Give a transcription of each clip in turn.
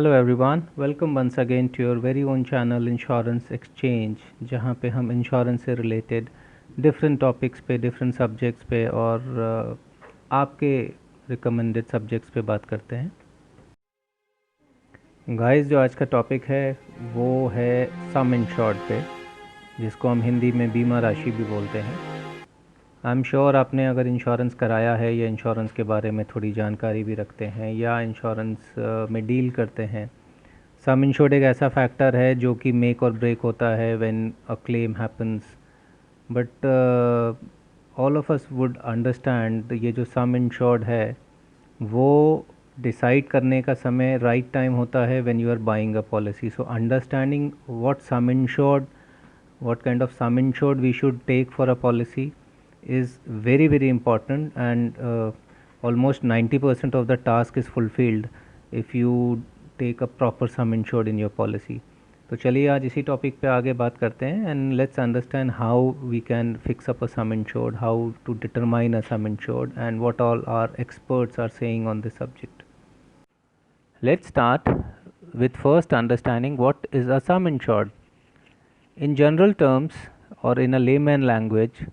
Hello everyone, welcome once again to your very own channel insurance exchange, जहाँ पे हम insurance से related different topics पे, different subjects पे और आपके रिकमेंडेड सब्जेक्ट्स पे बात करते हैं। गाइस, जो आज का टॉपिक है वो है सम इंश्योर्ड पे, जिसको हम हिंदी में बीमा राशि भी बोलते हैं। आई एम श्योर आपने अगर इंश्योरेंस कराया है या इंश्योरेंस के बारे में थोड़ी जानकारी भी रखते हैं या इंश्योरेंस में डील करते हैं। सम इंश्योर्ड एक ऐसा फैक्टर है जो कि मेक और ब्रेक होता है when a claim happens, but all of us would understand ये जो सम इंश्योर्ड है वो डिसाइड करने का समय राइट टाइम होता है when you are buying a policy. So understanding what sum insured, what kind of sum insured we should take for a policy is very important, and almost 90% of the task is fulfilled if you take a proper sum insured in your policy. तो चलिए आज इसी topic पे आगे बात करते हैं and let's understand how we can fix up a sum insured, how to determine a sum insured and what all are experts are saying on this subject. Let's start with first understanding what is a sum insured. In general terms और in a layman language,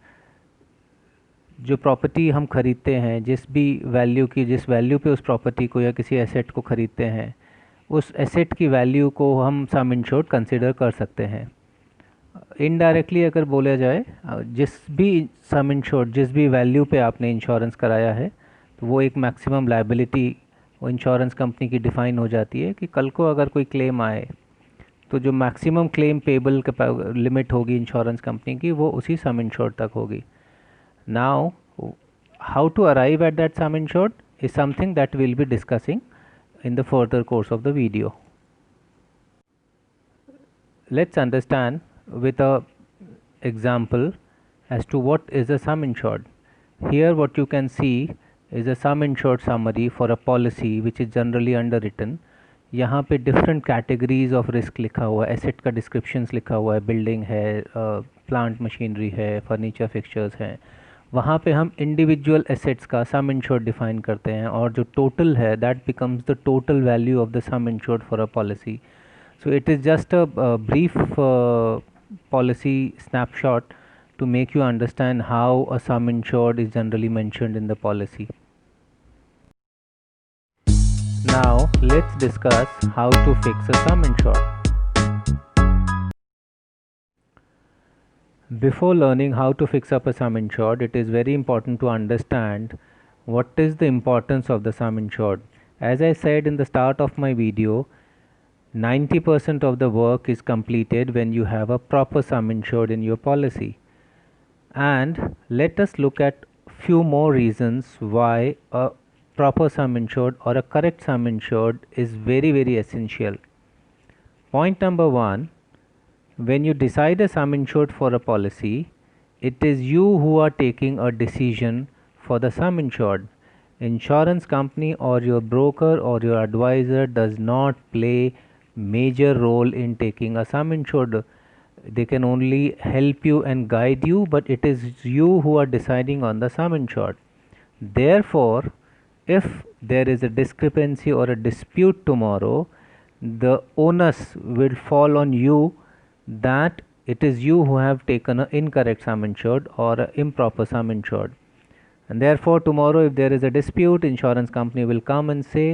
जो property हम खरीदते हैं, जिस value पे उस property को या किसी एसेट को खरीदते हैं, उस एसेट की वैल्यू को हम सम इंश्योर्ड कंसिडर कर सकते हैं. इनडायरेक्टली अगर बोला जाए, जिस भी वैल्यू पे आपने इंश्योरेंस कराया है, तो वो एक मैक्सिमम लायबिलिटी इंश्योरेंस कंपनी की डिफ़ाइन हो जाती है कि कल को अगर कोई क्लेम आए तो जो मैक्सिमम क्लेम पेबल लिमिट होगी इंश्योरेंस कंपनी की, वो उसी सम इंश्योर्ड तक होगी. Now how to arrive at that sum insured is something that will be discussing in the further course of the video. Let's understand with a example as to what is a sum insured. Here what you can see is a sum insured summary for a policy which is generally underwritten. यहाँ पे different categories of risk लिखा हुआ है, asset का descriptions लिखा हुआ है, building है, प्लांट मशीनरी है, फर्नीचर फिक्सचर्स हैं. वहाँ पे हम इंडिविजुअल एसेट्स का सम इंश्योर्ड डिफाइन करते हैं और जो टोटल है that becomes the total value of the some insured for a policy. So it is just a brief policy snapshot to make you understand how a sum insured is generally mentioned in the policy. Now let's discuss how to fix a sum insured. Before learning how to fix up a sum insured, it is very important to understand what is the importance of the sum insured. As I said in the start of my video, 90% of the work is completed when you have a proper sum insured in your policy. And let us look at few more reasons why a proper sum insured or a correct sum insured is very essential. Point number 1, when you decide a sum insured for a policy, it is you who are taking a decision for the sum insured. Insurance company or your broker or your advisor does not play major role in taking a sum insured. They can only help you and guide you, but it is you who are deciding on the sum insured. Therefore, if there is a discrepancy or a dispute tomorrow, the onus will fall on you that it is you who have taken an incorrect sum insured or an improper sum insured. And therefore, tomorrow if there is a dispute, insurance company will come and say,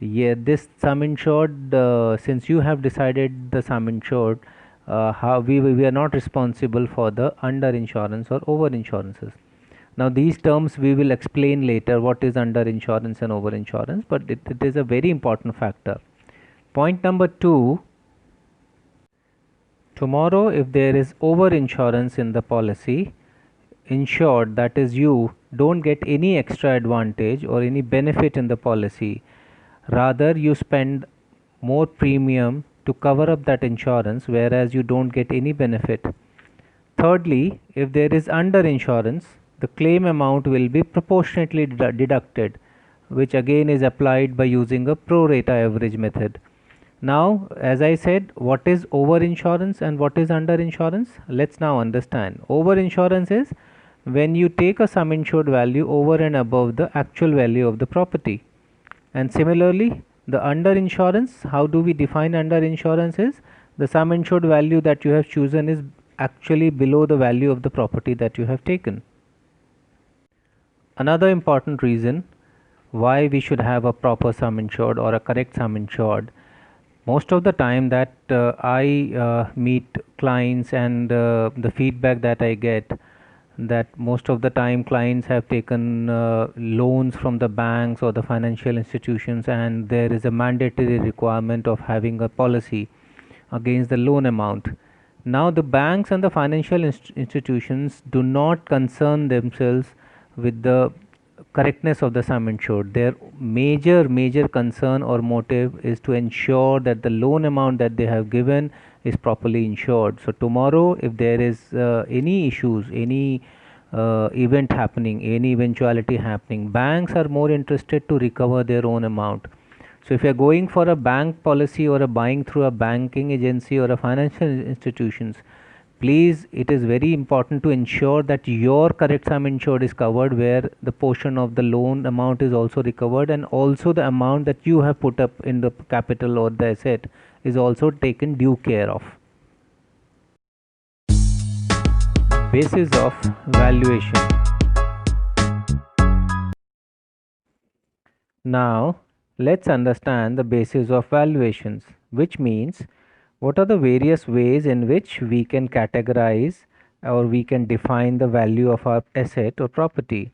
yeah, this sum insured, since you have decided the sum insured, how we are not responsible for the under insurance or over insurances. Now these terms we will explain later, what is under insurance and over insurance, but it is a very important factor. Point number 2, tomorrow if there is over insurance in the policy, insured, that is you, don't get any extra advantage or any benefit in the policy. Rather you spend more premium to cover up that insurance, whereas you don't get any benefit. Thirdly, if there is under insurance, the claim amount will be proportionately deducted, which again is applied by using a pro rata average method. Now, as I said, what is over insurance and what is under insurance? Let's now understand. Over insurance is when you take a sum insured value over and above the actual value of the property. And similarly, The underinsurance, how do we define underinsurance is the sum insured value that you have chosen is actually below the value of the property that you have taken. Another important reason why we should have a proper sum insured or a correct sum insured, most of the time that I meet clients and the feedback that I get, that most of the time clients have taken loans from the banks or the financial institutions, and there is a mandatory requirement of having a policy against the loan amount. Now the banks and the financial institutions do not concern themselves with the correctness of the sum insured. Their major concern or motive is to ensure that the loan amount that they have given is properly insured. So tomorrow, if there is any issues, any event happening, any eventuality happening, banks are more interested to recover their own amount. So if you are going for a bank policy or a buying through a banking agency or a financial institutions, please, it is very important to ensure that your correct sum insured is covered, where the portion of the loan amount is also recovered, and also the amount that you have put up in the capital or the asset is also taken due care of. Basis of valuation. Now let's understand the basis of valuations, which means what are the various ways in which we can categorize or we can define the value of our asset or property.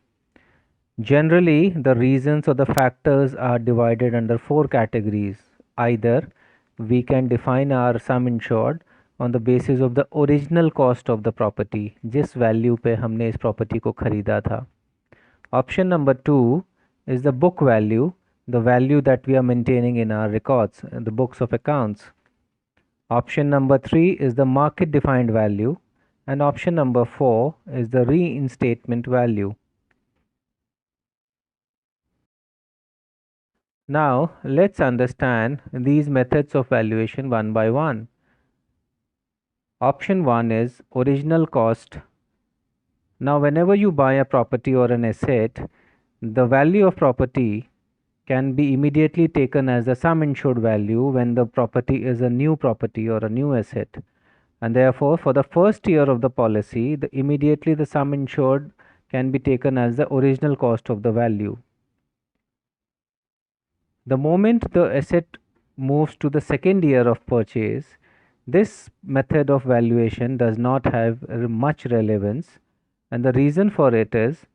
Generally, the reasons or the factors are divided under four categories. Either we can define our sum insured on the basis of the original cost of the property, जिस value पे हमने इस property को खरीदा था. Option number 2 is the book value, the value that we are maintaining in our records, the books of accounts. Option number 3 is the market defined value, and option number 4 is the reinstatement value. Now let's understand these methods of valuation one by one. Option 1 is original cost. Now whenever you buy a property or an asset, the value of property can be immediately taken as the sum insured value when the property is a new property or a new asset, and therefore for the first year of the policy, immediately the sum insured can be taken as the original cost of the value. The moment the asset moves to the second year of purchase, this method of valuation does not have much relevance, and the reason for it is,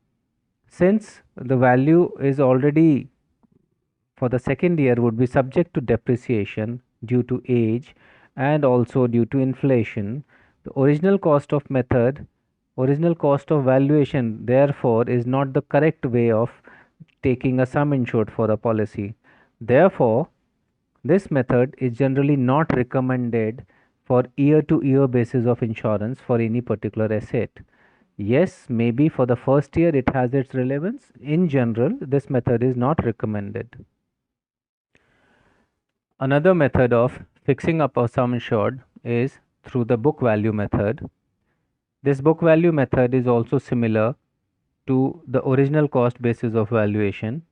since the value is already for the second year would be subject to depreciation due to age and also due to inflation, the original cost of valuation therefore is not the correct way of taking a sum insured for a policy. Therefore, this method is generally not recommended for year to year basis of insurance for any particular asset. Yes, maybe for the first year it has its relevance. In general, this method is not recommended. Another method of fixing up a sum insured is through the book value method. This book value method is also similar to the original cost basis of valuation.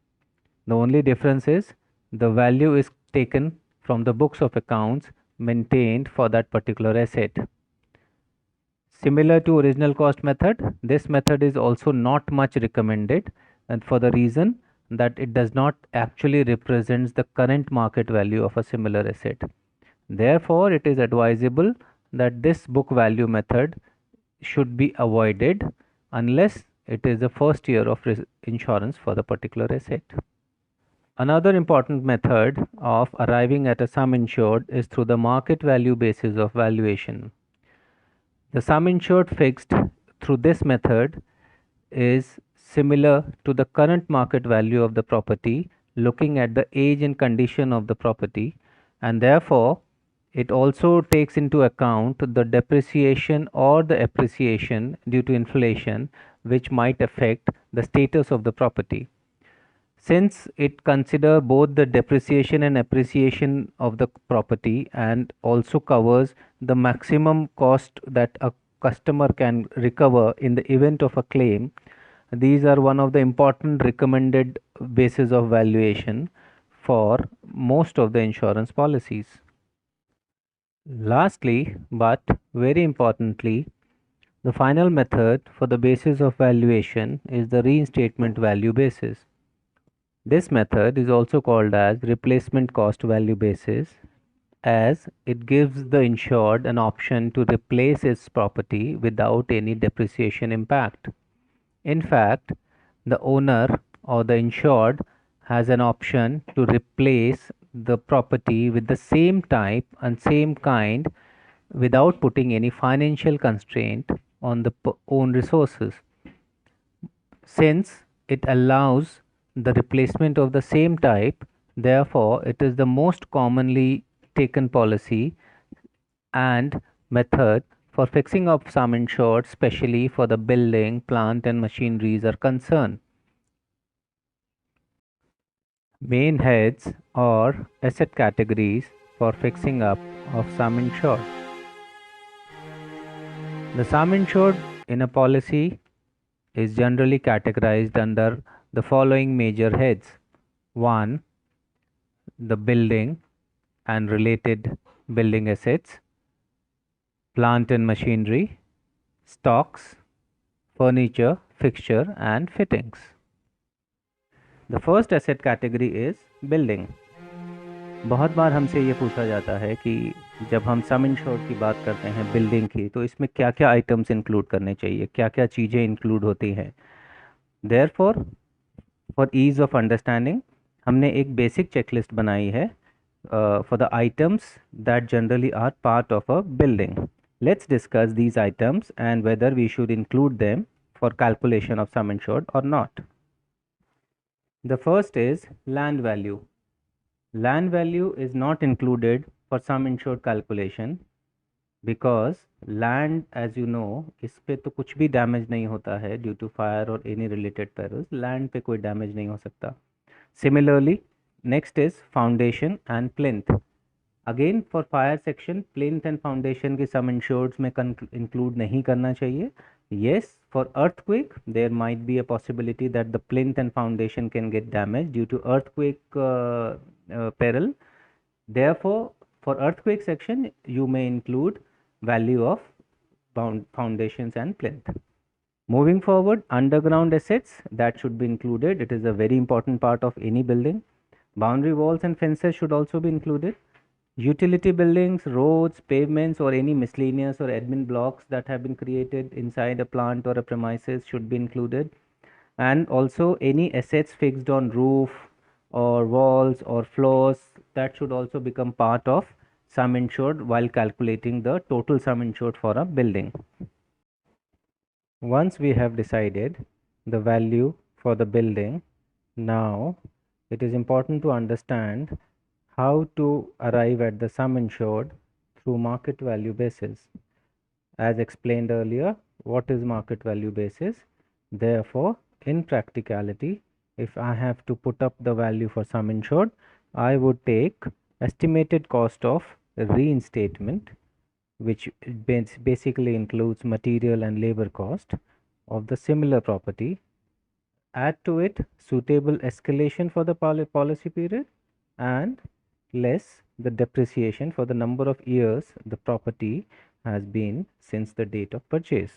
The only difference is the value is taken from the books of accounts maintained for that particular asset. Similar to original cost method, this method is also not much recommended, and for the reason that it does not actually represents the current market value of a similar asset. Therefore, it is advisable that this book value method should be avoided unless it is the first year of insurance for the particular asset. Another important method of arriving at a sum insured is through the market value basis of valuation. The sum insured fixed through this method is similar to the current market value of the property, looking at the age and condition of the property, and therefore it also takes into account the depreciation or the appreciation due to inflation which might affect the status of the property. Since it consider both the depreciation and appreciation of the property and also covers the maximum cost that a customer can recover in the event of a claim, these are one of the important recommended basis of valuation for most of the insurance policies. Lastly, but very importantly, the final method for the basis of valuation is the reinstatement value basis. This method is also called as replacement cost value basis, as it gives the insured an option to replace its property without any depreciation impact. In fact, the owner or the insured has an option to replace the property with the same type and same kind without putting any financial constraint on the own resources. Since it allows the replacement of the same type, therefore, it is the most commonly taken policy and method for fixing up sum insured, especially for the building, plant, and machineries are concerned. Main heads or asset categories for fixing up of sum insured. The sum insured in a policy is generally categorized under the following major heads. 1. The building and related building assets, plant and machinery, stocks, furniture, fixture and fittings. The first asset category is building. बहुत बार हमसे ये पूछा जाता है कि जब हम सम insured की बात करते हैं बिल्डिंग की, तो इसमें क्या क्या आइटम्स इंक्लूड करने चाहिए, क्या क्या चीज़ें इंक्लूड होती हैं. Therefore for ease of understanding हमने एक बेसिक चेकलिस्ट बनाई है for the items that generally are part of a building. Let's discuss these items and whether we should include them for calculation of sum insured or not. The first is land value. Land value is not included for sum insured calculation because land, as you know, इस पे तो कुछ भी damage नहीं होता है due to fire और any related perils. Land पे कोई डैमेज नहीं हो सकता. Similarly, next is foundation and plinth. Again, for fire section, plinth and foundation की sum insureds में include नहीं करना चाहिए. Yes, for earthquake, there might be a possibility that the plinth and foundation can get damaged due to earthquake peril. Therefore, for earthquake section, you may include value of foundations and plinth. Moving forward, underground assets that should be included. It is a very important part of any building. Boundary walls and fences should also be included. Utility buildings, roads, pavements, or any miscellaneous or admin blocks that have been created inside a plant or a premises should be included. And also any assets fixed on roof or walls or floors, that should also become part of sum insured while calculating the total sum insured for a building. Once we have decided the value for the building, now it is important to understand how to arrive at the sum insured through market value basis. As explained earlier, what is market value basis? Therefore, in practicality, if I have to put up the value for sum insured, I would take estimated cost of reinstatement, which basically includes material and labor cost of the similar property. Add to it suitable escalation for the policy period and less the depreciation for the number of years the property has been since the date of purchase.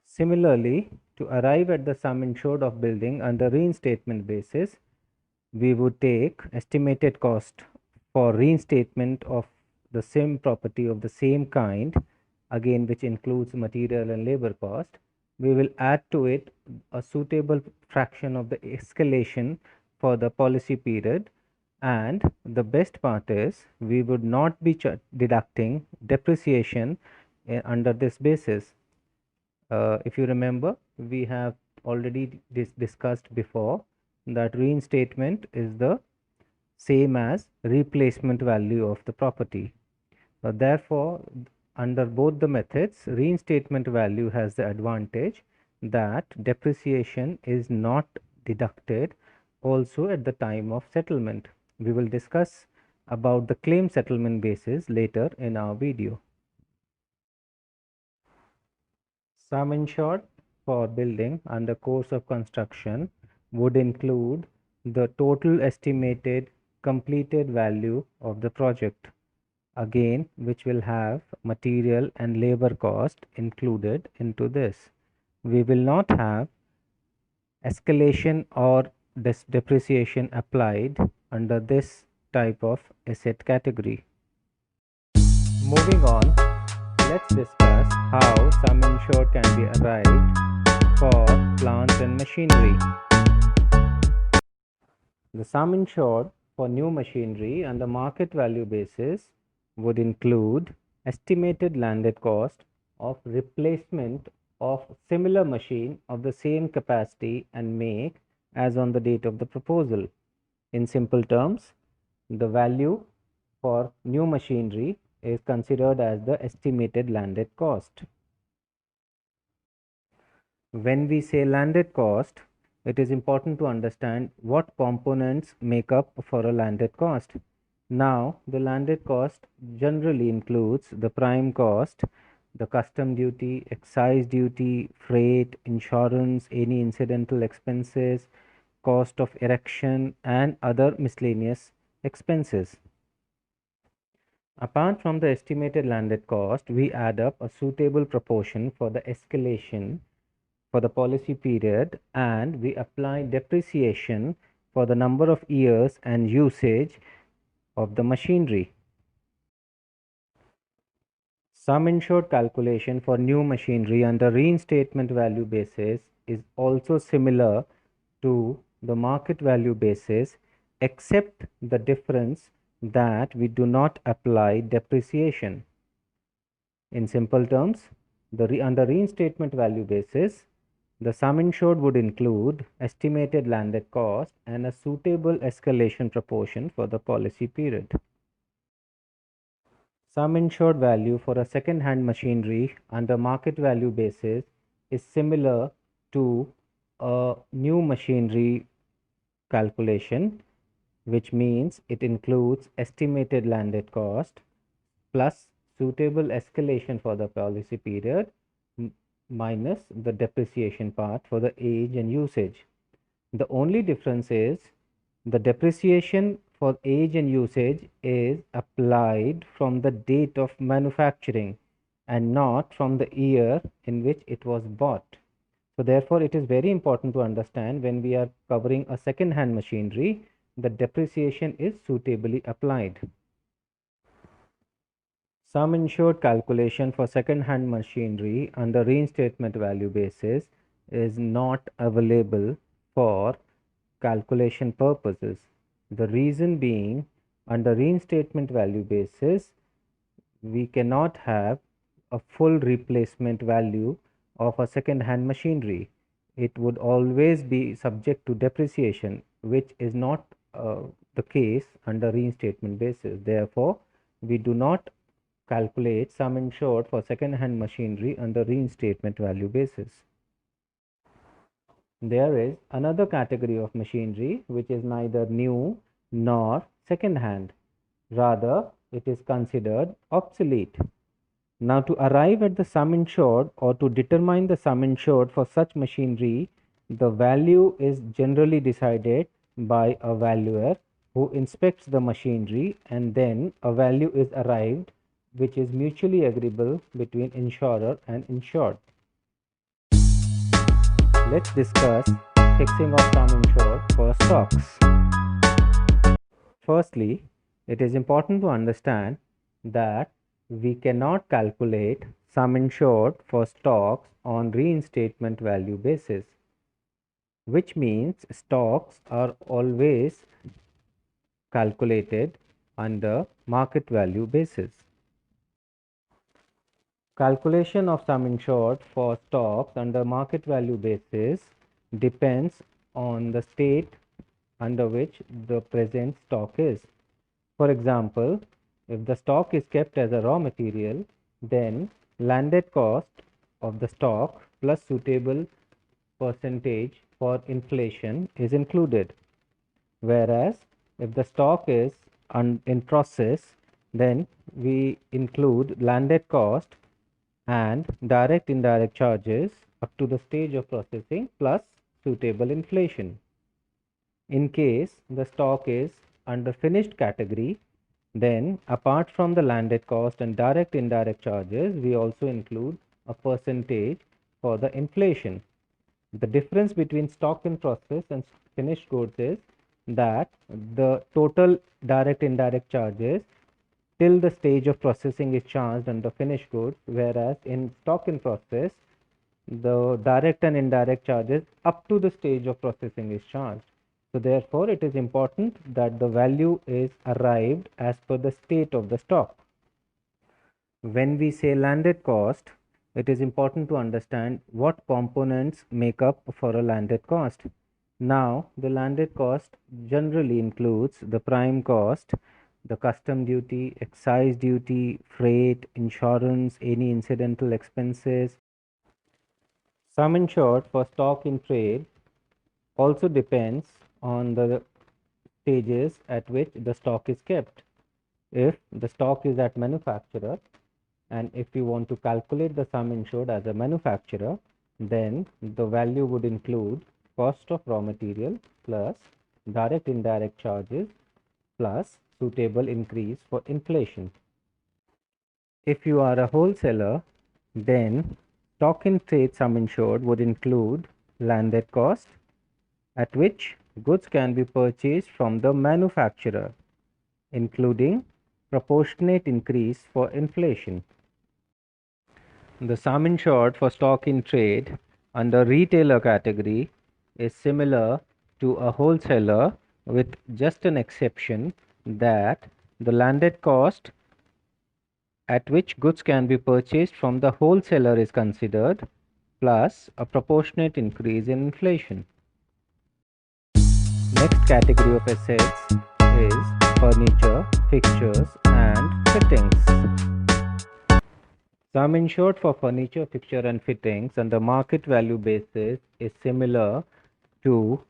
Similarly, to arrive at the sum insured of building under reinstatement basis, we would take estimated cost for reinstatement of the same property of the same kind, again which includes material and labor cost. We will add to it a suitable fraction of the escalation for the policy period, and the best part is we would not be deducting depreciation under this basis. If you remember, we have already discussed before that reinstatement is the same as replacement value of the property. Therefore, under both the methods, reinstatement value has the advantage that depreciation is not deducted also at the time of settlement. We will discuss about the claim settlement basis later in our video. Sum insured for building under course of construction would include the total estimated completed value of the project, again which will have material and labor cost included into this. We will not have escalation or depreciation applied under this type of asset category. Moving on, let's discuss how sum insured can be arrived for plant and machinery. The sum insured for new machinery on the market value basis would include estimated landed cost of replacement of similar machine of the same capacity and make as on the date of the proposal. In simple terms, the value for new machinery is considered as the estimated landed cost. When we say landed cost, it is important to understand what components make up for a landed cost. Now, the landed cost generally includes the prime cost, the custom duty, excise duty, freight, insurance, any incidental expenses, cost of erection, and other miscellaneous expenses. Apart from the estimated landed cost, we add up a suitable proportion for the escalation for the policy period, and we apply depreciation for the number of years and usage of the machinery. Sum insured calculation for new machinery under reinstatement value basis is also similar to the market value basis, except the difference that we do not apply depreciation. In simple terms, under reinstatement value basis, the sum insured would include estimated landed cost and a suitable escalation proportion for the policy period. Sum insured value for a second-hand machinery under market value basis is similar to a new machinery calculation, which means it includes estimated landed cost plus suitable escalation for the policy period minus the depreciation part for the age and usage. The only difference is the depreciation for age and usage is applied from the date of manufacturing and not from the year in which it was bought. So therefore, it is very important to understand when we are covering a second-hand machinery, the depreciation is suitably applied. Sum insured calculation for second-hand machinery under reinstatement value basis is not available for calculation purposes. The reason being, under reinstatement value basis, we cannot have a full replacement value of a second-hand machinery. It would always be subject to depreciation, which is not the case under reinstatement basis. Therefore, we do not calculate sum insured for second-hand machinery under reinstatement value basis. There is another category of machinery which is neither new nor second-hand. Rather, it is considered obsolete. Now, to arrive at the sum insured or to determine the sum insured for such machinery, the value is generally decided by a valuer who inspects the machinery, and then a value is arrived which is mutually agreeable between insurer and insured. Let's discuss fixing of sum insured for stocks. Firstly, it is important to understand that we cannot calculate sum insured for stocks on reinstatement value basis, which means stocks are always calculated under market value basis. Calculation of sum insured for stocks under market value basis depends on the state under which the present stock is. For example, if the stock is kept as a raw material, then landed cost of the stock plus suitable percentage for inflation is included. Whereas if the stock is in process, then we include landed cost and direct indirect charges up to the stage of processing plus suitable inflation. In case the stock is under finished category, then apart from the landed cost and direct indirect charges, we also include a percentage for the inflation. The difference between stock in process and finished goods is that the total direct indirect charges till the stage of processing is charged under finished goods, whereas in stock in process, the direct and indirect charges up to the stage of processing is charged. So therefore, it is important that the value is arrived as per the state of the stock. When we say landed cost, it is important to understand what components make up for a landed cost. Now, the landed cost generally includes the prime cost, the custom duty, excise duty, freight, insurance, any incidental expenses. Sum insured for stock in trade also depends on the stages at which the stock is kept. If the stock is at manufacturer, and if you want to calculate the sum insured as a manufacturer, then the value would include cost of raw material plus direct indirect charges plus suitable increase for inflation. If you are a wholesaler, then stock in trade sum insured would include landed cost at which goods can be purchased from the manufacturer, including proportionate increase for inflation. The sum insured for stock in trade under retailer category is similar to a wholesaler with just an exception that the landed cost at which goods can be purchased from the wholesaler is considered plus a proportionate increase in inflation. Next category of assets is furniture, fixtures and fittings. Sum insured for furniture, fixture and fittings on the market value basis is similar to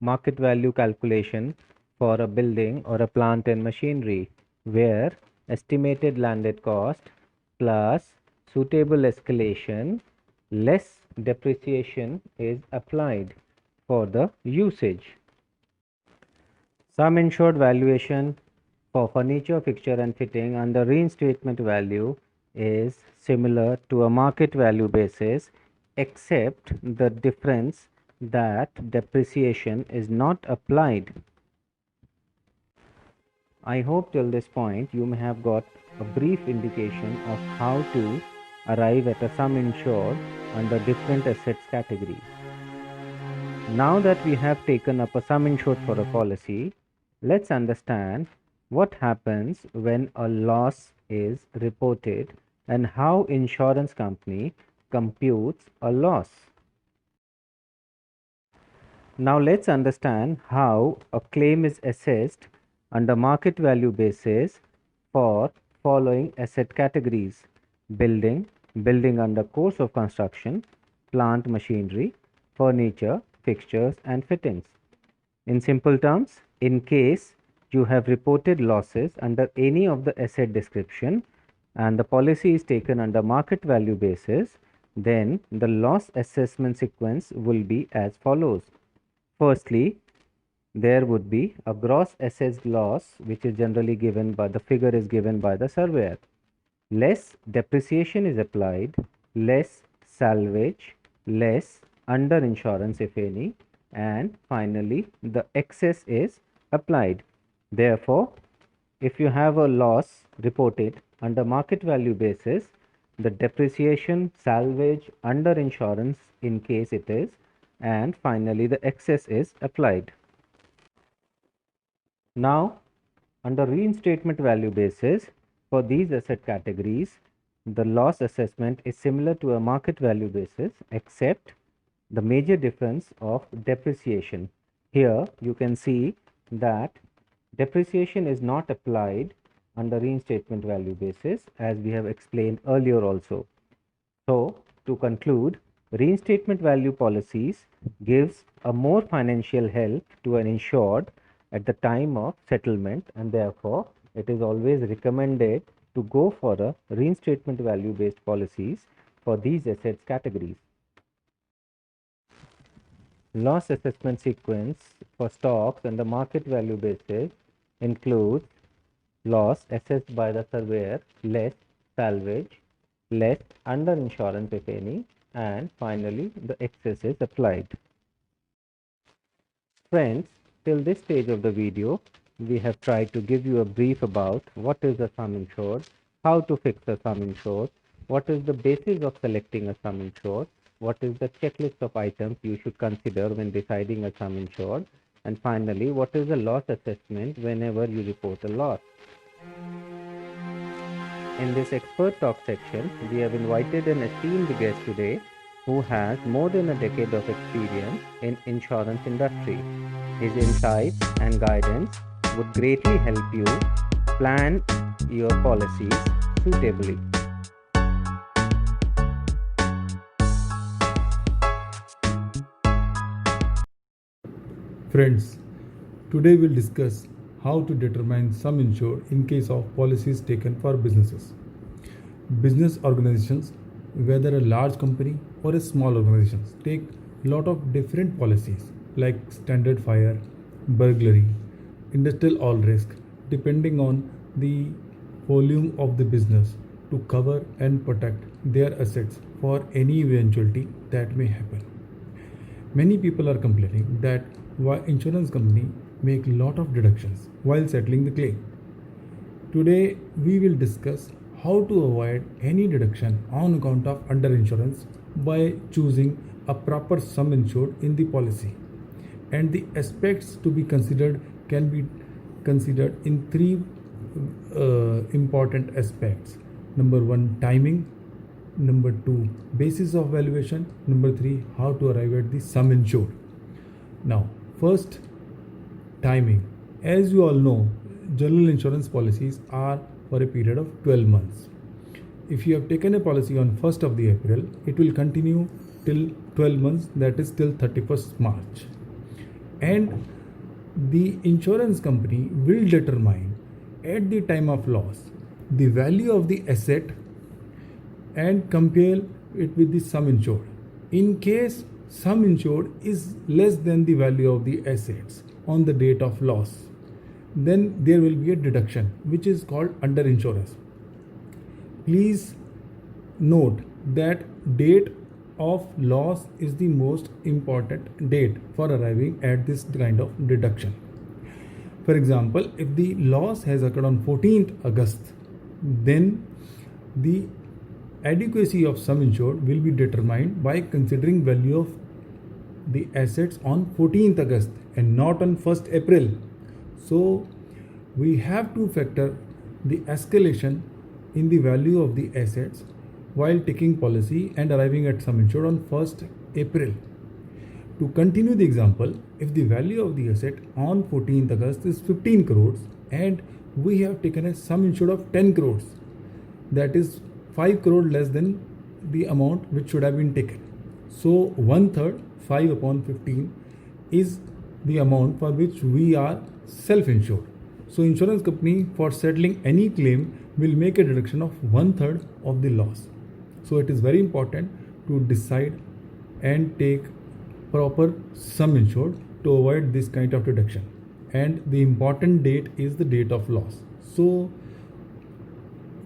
market value calculation for a building or a plant and machinery, where estimated landed cost plus suitable escalation less depreciation is applied for the usage. Sum insured valuation for furniture, fixture and fitting under reinstatement value is similar to a market value basis, except the difference that depreciation is not applied. I hope till this point you may have got a brief indication of how to arrive at a sum insured under different assets categories. Now that we have taken up a sum insured for a policy, let's understand what happens when a loss is reported and how insurance company computes a loss. Now let's understand how a claim is assessed under market value basis for following asset categories: building, building under course of construction, plant machinery, furniture, fixtures and fittings. In simple terms, in case you have reported losses under any of the asset description and the policy is taken under market value basis, then the loss assessment sequence will be as follows. Firstly, there would be a gross assessed loss, which is generally given by the figure is given by the surveyor. Less depreciation is applied, less salvage, less under insurance if any, and finally the excess is applied. Therefore, if you have a loss reported under market value basis, the depreciation, salvage, under insurance in case it is, and finally the excess is applied. Now, under reinstatement value basis, for these asset categories, the loss assessment is similar to a market value basis, except the major difference of depreciation. Here you can see that depreciation is not applied under reinstatement value basis, as we have explained earlier also. So, to conclude, reinstatement value policies gives a more financial help to an insured at the time of settlement, and therefore it is always recommended to go for a reinstatement value based policies for these assets categories. Loss assessment sequence for stocks on the market value basis includes loss assessed by the surveyor, less salvage, less underinsurance if any, and finally the excess is applied. Friends, till this stage of the video, we have tried to give you a brief about what is a sum insured, how to fix a sum insured, what is the basis of selecting a sum insured, what is the checklist of items you should consider when deciding a sum insured, and finally, what is the loss assessment whenever you report a loss. In this expert talk section, we have invited an esteemed guest today who has more than a decade of experience in insurance industry. His insights and guidance would greatly help you plan your policies suitably. Friends, today we'll discuss how to determine sum insured in case of policies taken for businesses. Business organizations, whether a large company or a small organization, take a lot of different policies like standard fire, burglary, industrial all risk, depending on the volume of the business to cover and protect their assets for any eventuality that may happen. Many people are complaining that insurance company make lot of deductions while settling the claim. Today we will discuss how to avoid any deduction on account of underinsurance by choosing a proper sum insured in the policy. And the aspects to be considered can be considered in three important aspects. Number one, timing. Number two, basis of valuation. Number three, how to arrive at the sum insured. Now, first, timing. As you all know, general insurance policies are for a period of 12 months. If you have taken a policy on 1st of the April, it will continue till 12 months, that is till 31st March. And the insurance company will determine at the time of loss the value of the asset and compare it with the sum insured. In case sum insured is less than the value of the assets on the date of loss, then there will be a deduction which is called underinsurance. Please note that date of loss is the most important date for arriving at this kind of deduction. For example, if the loss has occurred on 14th August, then the adequacy of sum insured will be determined by considering value of the assets on 14th August and not on 1st April. So we have to factor the escalation in the value of the assets while taking policy and arriving at sum insured on 1st April. To continue the example, if the value of the asset on 14th August is 15 crores and we have taken a sum insured of 10 crores, that is 5 crore less than the amount which should have been taken. So 1/3, 5 upon 15 is the amount for which we are self-insured. So insurance company for settling any claim will make a deduction of 1/3 of the loss. So it is very important to decide and take proper sum insured to avoid this kind of deduction. And the important date is the date of loss. So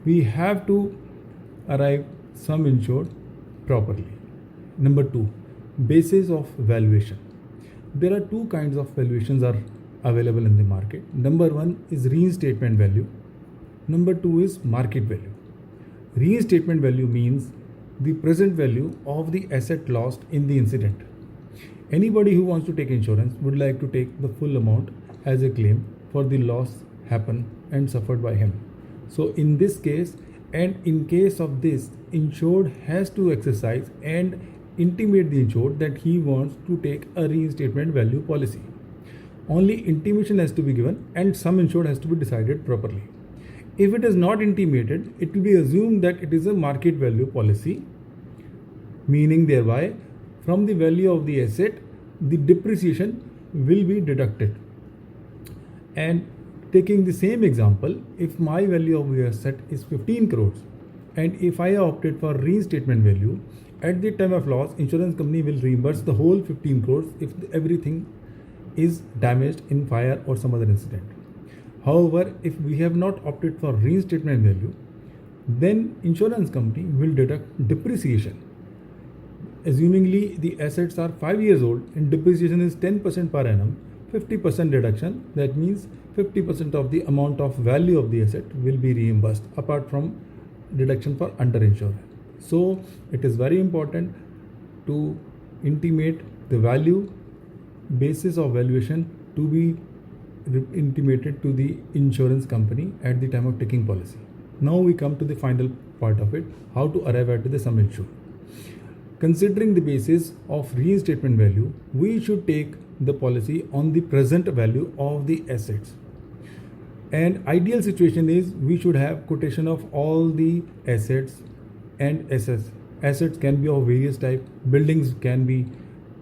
we have to arrive sum insured properly. Number two, basis of valuation. There are two kinds of valuations are available in the market. Number one is reinstatement value. Number two is market value. Reinstatement value means the present value of the asset lost in the incident. Anybody who wants to take insurance would like to take the full amount as a claim for the loss happened and suffered by him. So in this case, and in case of this, insured has to exercise and intimate the insured that he wants to take a reinstatement value policy. Only intimation has to be given and sum insured has to be decided properly. If it is not intimated, it will be assumed that it is a market value policy, meaning thereby from the value of the asset, the depreciation will be deducted. And taking the same example, if my value of the asset is 15 crores and if I opted for reinstatement value At the time of loss, insurance company will reimburse the whole 15 crores if everything is damaged in fire or some other incident. However, if we have not opted for reinstatement value, then insurance company will deduct depreciation. Assumingly the assets are 5 years old and depreciation is 10% per annum, 50% deduction, that means 50% of the amount of value of the asset will be reimbursed apart from deduction for underinsurance. So it is very important to intimate the value basis of valuation to be intimated to the insurance company at the time of taking policy. Now we come to the final part of it, how to arrive at the sum insured. Considering the basis of reinstatement value, we should take the policy on the present value of the assets. And ideal situation is we should have quotation of all the assets and assets. Assets can be of various type. Buildings can be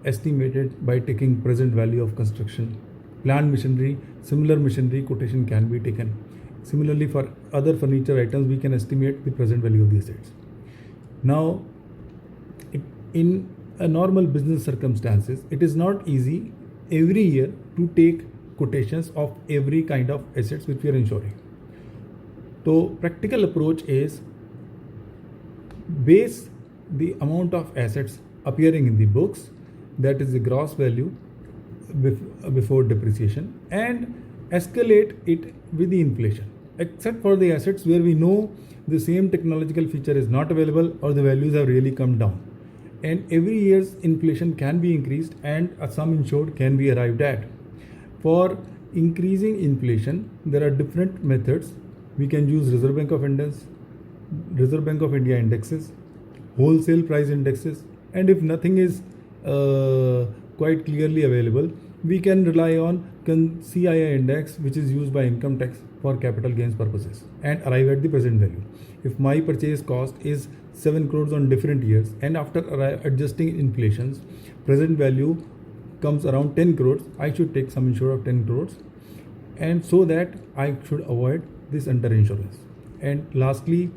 estimated by taking present value of construction. Plant machinery, similar machinery quotation can be taken. Similarly, for other furniture items, we can estimate the present value of the assets. Now, in a normal business circumstances, it is not easy every year to take quotations of every kind of assets which we are insuring. So practical approach is base the amount of assets appearing in the books, that is the gross value before depreciation, and escalate it with the inflation, except for the assets where we know the same technological feature is not available or the values have really come down. And every year's inflation can be increased and a sum insured can be arrived at. For increasing inflation, there are different methods. We can use Reserve Bank of India indexes, wholesale price indexes, and if nothing is quite clearly available, we can rely on CII index, which is used by income tax for capital gains purposes, and arrive at the present value. If my purchase cost is 7 crores on different years, and after adjusting inflations, present value comes around 10 crores, I should take sum insured of 10 crores, and so that I should avoid this underinsurance. And lastly,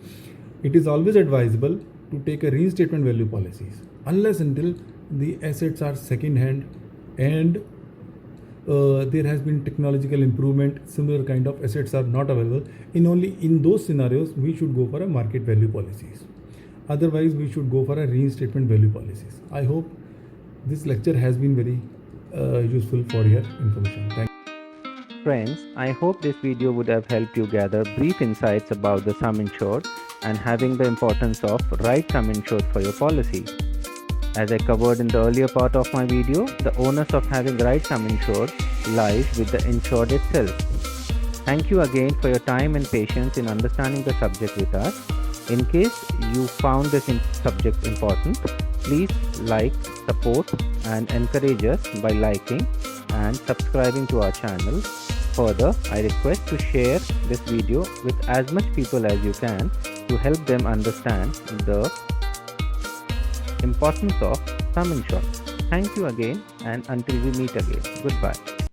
it is always advisable to take a reinstatement value policies unless until the assets are second hand and there has been technological improvement, similar kind of assets are not available. Only in those scenarios we should go for a market value policies. Otherwise we should go for a reinstatement value policies. I hope this lecture has been very useful for your information. Thank you. Friends, I hope this video would have helped you gather brief insights about the sum insured and having the importance of right sum insured for your policy. As I covered in the earlier part of my video, the onus of having right sum insured lies with the insured itself. Thank you again for your time and patience in understanding the subject with us. In case you found this subject important, please like, support and encourage us by liking and subscribing to our channel. Further, I request to share this video with as much people as you can to help them understand the importance of sum insurance. Thank you again, and until we meet again, goodbye.